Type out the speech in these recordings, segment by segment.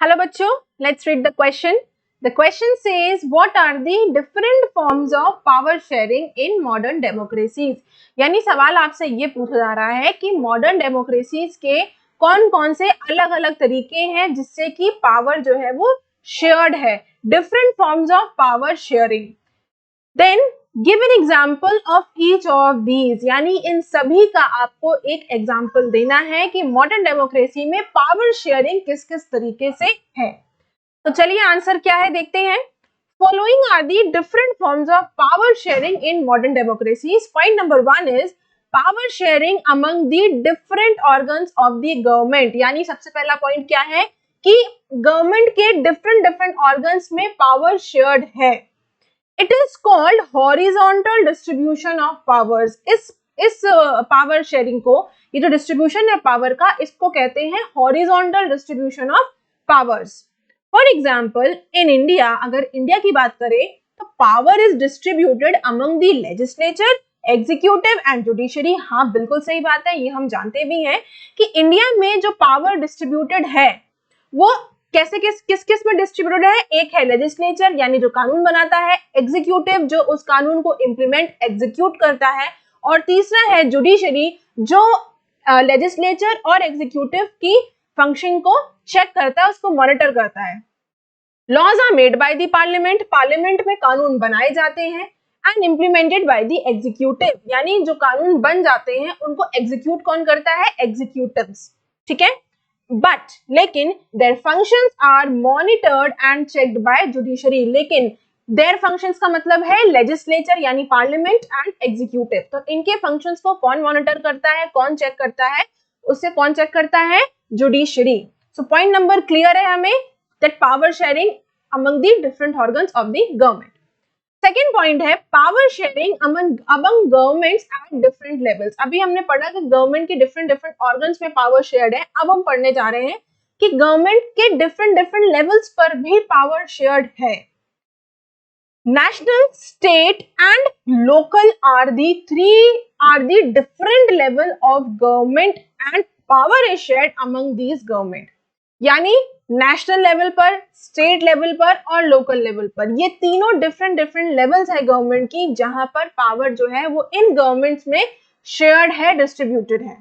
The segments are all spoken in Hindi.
हेलो बच्चों, let's read the question. The question says what are the different forms of power sharing in modern democracies. यानी सवाल आपसे ये पूछा जा रहा है कि मॉडर्न डेमोक्रेसीज के कौन कौन से अलग अलग तरीके हैं जिससे कि पावर जो है वो शेयर्ड है. Different forms of power sharing. Then give an example of each of these. यानी इन सभी का आपको एक एग्जाम्पल देना है कि मॉडर्न डेमोक्रेसी में पावर शेयरिंग किस किस तरीके से है. तो चलिए आंसर क्या है देखते हैं. Following are the different forms of power sharing in modern democracies. Point number 1 is power sharing among the different organs of the government. यानी सबसे पहला पॉइंट क्या है कि गवर्नमेंट के डिफरेंट डिफरेंट ऑर्गन्स में पावर शेयर्ड है. It is called horizontal distribution of powers. इस पावर शेयरिंग को, ये जो डिस्ट्रीब्यूशन है पावर का, इसको कहते हैं horizontal distribution of powers. For example in India, अगर इंडिया की बात करें तो power is distributed among the legislature, executive and judiciary. हाँ बिल्कुल सही बात है, ये हम जानते भी हैं कि इंडिया में जो पावर डिस्ट्रीब्यूटेड है वो कैसे किस किस में डिस्ट्रीब्यूटेड है. एक है लेजिस्लेचर यानी जो कानून बनाता है, एग्जीक्यूटिव जो उस कानून को इंप्लीमेंट एग्जीक्यूट करता है, और तीसरा है जुडिशरी जो लेजिस्लेचर और एग्जीक्यूटिव की फंक्शन को चेक करता है, उसको मॉनिटर करता है. Laws are made by the parliament. Parliament में कानून बनाए जाते हैं. And implemented by the executive, यानी जो कानून बन जाते हैं उनको एग्जीक्यूट कौन करता है, एग्जीक्यूटिव्स. ठीक है. बट लेकिन their functions are monitored and checked by judiciary. लेकिन देयर फंक्शंस का मतलब है लेजिस्लेचर यानी पार्लियामेंट एंड एग्जीक्यूटिव. तो इनके फंक्शंस को कौन मॉनिटर करता है, कौन चेक करता है, उससे कौन चेक करता है, judiciary. So point number clear है हमें that power sharing among the different organs of the government. Second point है power sharing among governments at different levels. अभी हमने पढ़ा कि गवर्नमेंट के डिफरेंट डिफरेंट ऑर्गन्स में पावर शेयर्ड है. अब हम पढ़ने जा रहे हैं कि गवर्नमेंट के डिफरेंट डिफरेंट लेवल्स पर भी पावर शेयर्ड है. National, state and local are the different level of government and power is shared among these government. यानी नेशनल लेवल पर, स्टेट लेवल पर और लोकल लेवल पर, ये तीनों डिफरेंट डिफरेंट लेवल्स है गवर्नमेंट की जहां पर पावर जो है वो इन गवर्नमेंट्स में शेयर्ड है, डिस्ट्रीब्यूटेड है.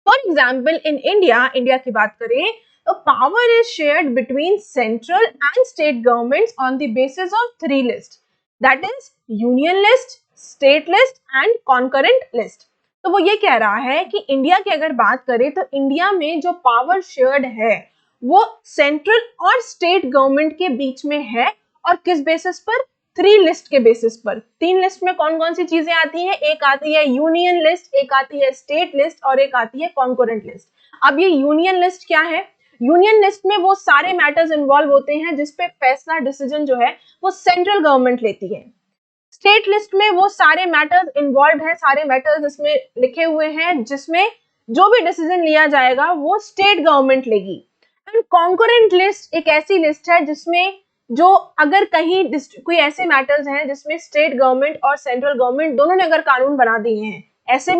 फॉर एग्जाम्पल इन इंडिया की बात करें तो power is shared between central and state governments on the basis of 3 list. That is union list, state list and concurrent list. तो वो ये कह रहा है कि इंडिया की अगर बात करें तो इंडिया में जो पावर शेयर्ड है वो सेंट्रल और स्टेट गवर्नमेंट के बीच में है. और किस बेसिस पर, 3 लिस्ट के बेसिस पर. 3 लिस्ट में कौन कौन सी चीजें आती हैं, एक आती है यूनियन लिस्ट, एक आती है स्टेट लिस्ट और एक आती है कॉन्करेंट लिस्ट. अब ये यूनियन लिस्ट क्या है, यूनियन लिस्ट में वो सारे मैटर्स इन्वॉल्व होते हैं जिसपे फैसला, डिसीजन जो है वो सेंट्रल गवर्नमेंट लेती है. स्टेट लिस्ट में वो सारे मैटर्स इन्वॉल्व है, सारे मैटर्स इसमें लिखे हुए हैं जिसमें जो भी डिसीजन लिया जाएगा वो स्टेट गवर्नमेंट लेगी. एंड कॉन्करेंट लिस्ट एक ऐसी लिस्ट है जिसमें जो अगर कहीं कोई ऐसे मैटर्स हैं जिसमें स्टेट गवर्नमेंट और सेंट्रल गवर्नमेंट दोनों ने अगर कानून बना दिए हैं, ऐसी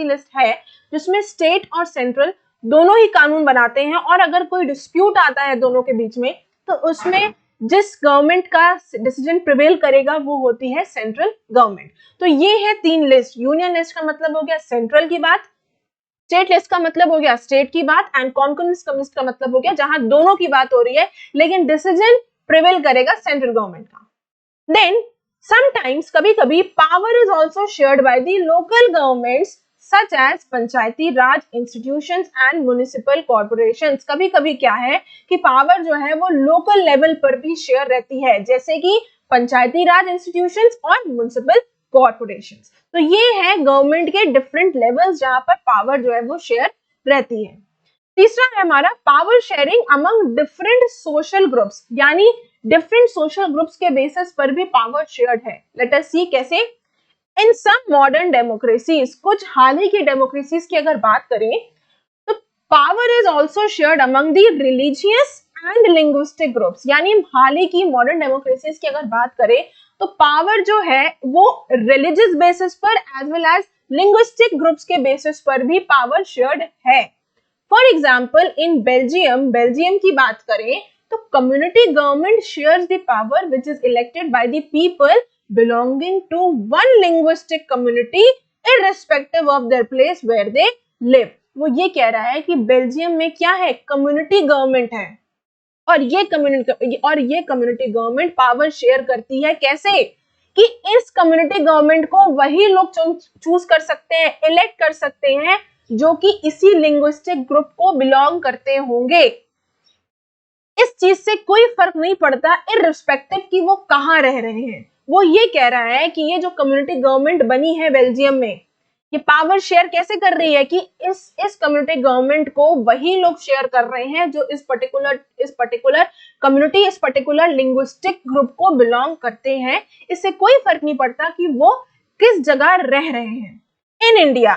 लिस्ट है जिसमें स्टेट और सेंट्रल दोनों ही कानून बनाते हैं, और अगर कोई डिस्प्यूट आता है दोनों के बीच में तो उसमें जिस गवर्नमेंट का डिसीजन प्रिवेल करेगा वो होती है सेंट्रल गवर्नमेंट. तो ये है 3 लिस्ट. यूनियन लिस्ट का मतलब हो गया सेंट्रल की बात, स्टेट लिस्ट का मतलब हो गया स्टेट की बात, एंड कॉन्करेंट लिस्ट का मतलब हो गया जहां दोनों की बात हो रही है लेकिन डिसीजन प्रिवेल करेगा सेंट्रल गवर्नमेंट का. देन समटाइम्स, कभी कभी power is also shared by the local governments such as Panchayati Raj institutions and municipal corporations. कभी कभी क्या है कि पावर जो है वो लोकल लेवल पर भी शेयर रहती है, जैसे कि पंचायती राज इंस्टीट्यूशंस और म्युनिसिपल कॉर्पोरेशंस. तो ये है गवर्नमेंट के डिफरेंट लेवल्स जहां पर पावर जो है वो शेयर रहती है. तीसरा है हमारा power sharing among different social groups. यानी डिफरेंट सोशल ग्रुप्स के बेसिस पर भी पावर शेयर्ड है. लेट अस सी कैसे. इन सम मॉडर्न डेमोक्रेसीज, कुछ हाल ही की डेमोक्रेसीज की अगर बात करें तो power is also shared among the religious and linguistic groups. यानी हाल ही की मॉडर्न डेमोक्रेसीज की अगर बात करें तो पावर जो है वो रिलीजियस बेसिस पर as well as linguistic groups के बेसिस पर भी पावर शेयर्ड है. फॉर एग्जाम्पल इन बेल्जियम की बात करें तो community government shares the power which is elected by the people belonging to one linguistic community irrespective of their place where they live। वो ये कह रहा है कि बेल्जियम में क्या है, कम्युनिटी गवर्नमेंट है और ये कम्युनिटी गवर्नमेंट पावर शेयर करती है। कैसे कि इस कम्युनिटी गवर्नमेंट को वही लोग चूज कर सकते हैं, इलेक्ट कर सकते हैं जो कि इसी लिंग्विस्टिक ग्रुप को बिलोंग करते होंगे। इस चीज से कोई फर्क नहीं पड़ता इररिस्पेक्टिव कि वो कहाँ रह रहे हैं। वो ये कह रहा है कि ये जो कम्युनिटी गवर्नमेंट बनी है बेल्जियम में, ये पावर शेयर कैसे कर रही है कि इस कम्युनिटी गवर्नमेंट को वही लोग शेयर कर रहे हैं जो इस पर्टिकुलर कम्युनिटी, इस पर्टिकुलर लिंग्विस्टिक ग्रुप को बिलोंग करते हैं। इससे कोई फर्क नहीं पड़ता कि वो किस जगह रह रहे हैं। इन इंडिया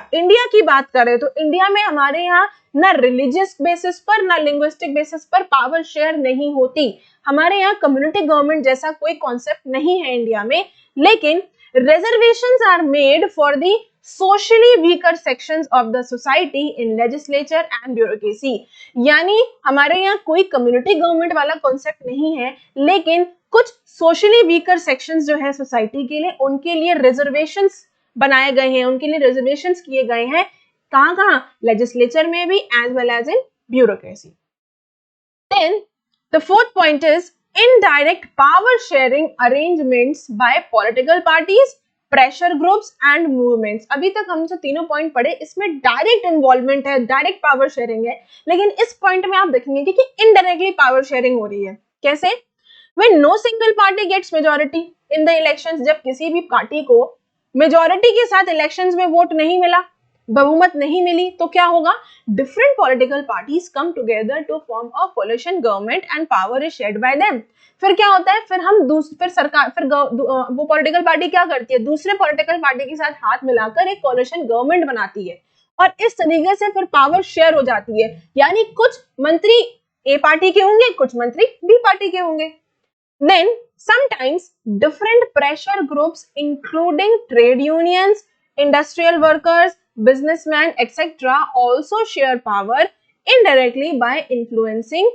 की बात करें तो इंडिया में हमारे यहाँ ना रिलीजियस बेसिस पर ना लिंग्विस्टिक बेसिस पर पावर शेयर नहीं होती। हमारे यहाँ कम्युनिटी गवर्नमेंट जैसा कोई कॉन्सेप्ट नहीं है इंडिया में, लेकिन reservations are made for the socially weaker sections of the society in legislature and bureaucracy। यानी हमारे यहाँ कोई कम्युनिटी गवर्नमेंट वाला कॉन्सेप्ट नहीं है, लेकिन कुछ सोशली वीकर सेक्शंस जो है सोसाइटी के लिए, उनके लिए रिजर्वेशंस बनाए गए हैं, उनके लिए रिजर्वेशंस किए गए हैं। कहाँ लेजिस्लेचर में भी as well as in bureaucracy. Then the fourth point is indirect power sharing arrangements by political parties, pressure groups and movements। अभी तक हम जो तीनों पॉइंट पढ़े इसमें डायरेक्ट इन्वॉल्वमेंट है, डायरेक्ट पावर शेयरिंग है, लेकिन इस पॉइंट में आप देखेंगे कि इनडायरेक्टली पावर शेयरिंग हो रही है। कैसे? When no single party gets majority in the elections, जब किसी भी पार्टी को मेजोरिटी के साथ इलेक्शंस में वोट नहीं मिला, बहुमत नहीं मिली, तो क्या होगा? Different political parties come together to form a coalition government and power is shared by them. फिर क्या होता है? फिर वो पॉलिटिकल पार्टी क्या करती है? दूसरे पॉलिटिकल पार्टी के साथ हाथ मिलाकर एक कोलिशन गवर्नमेंट बनाती है और इस तरीके से फिर पावर शेयर हो जाती है। यानी कुछ मंत्री ए पार्टी के होंगे, कुछ मंत्री बी पार्टी के होंगे। Then sometimes different pressure groups including trade unions, industrial workers, businessmen, etc. also share power indirectly by influencing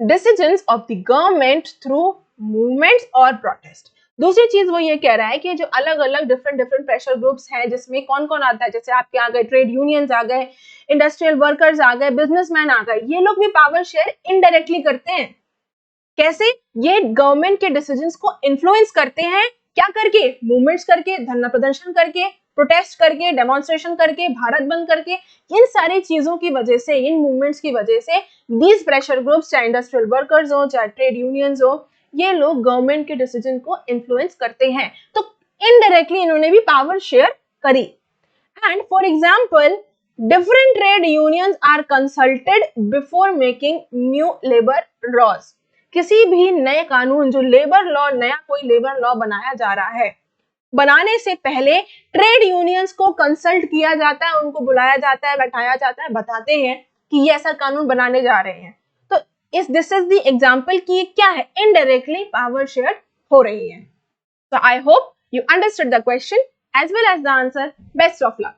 decisions of the government through movements or protest। दूसरी चीज वो ये कह रहा है कि जो अलग अलग डिफरेंट प्रेशर ग्रुप्स हैं, जिसमें कौन कौन आता है, जैसे आपके आ गए ट्रेड यूनियंस आ गए, इंडस्ट्रियल वर्कर्स आ गए, बिजनेसमैन आ गए, ये लोग भी पावर शेयर इनडायरेक्टली करते हैं। कैसे? ये गवर्नमेंट के डिसीजंस को इन्फ्लुएंस करते हैं, क्या करके? मूवमेंट्स करके, धरना प्रदर्शन करके, प्रोटेस्ट करके, डेमोन्स्ट्रेशन करके, भारत बंद करके। इन सारी चीजों की वजह से, इन मूवमेंट्स की वजह से दीज प्रेशर ग्रुप्स, चाहे इंडस्ट्रियल वर्कर्स हो, चाहे ट्रेड यूनियंस हो, ये लोग गवर्नमेंट के डिसीजन को इन्फ्लुएंस करते हैं। तो इनडायरेक्टली इन्होंने भी पावर शेयर करी। And for example, different trade unions are consulted before making new labour laws. किसी भी नए कानून, जो लेबर लॉ, नया कोई लेबर लॉ बनाया जा रहा है, बनाने से पहले ट्रेड यूनियंस को कंसल्ट किया जाता है, उनको बुलाया जाता है, बैठाया जाता है, बताते हैं कि ये ऐसा कानून बनाने जा रहे हैं। तो दिस इज द एग्जांपल कि क्या है, इनडायरेक्टली पावर शेयर हो रही है। So I hope you understood the question as well as the answer. Best of luck.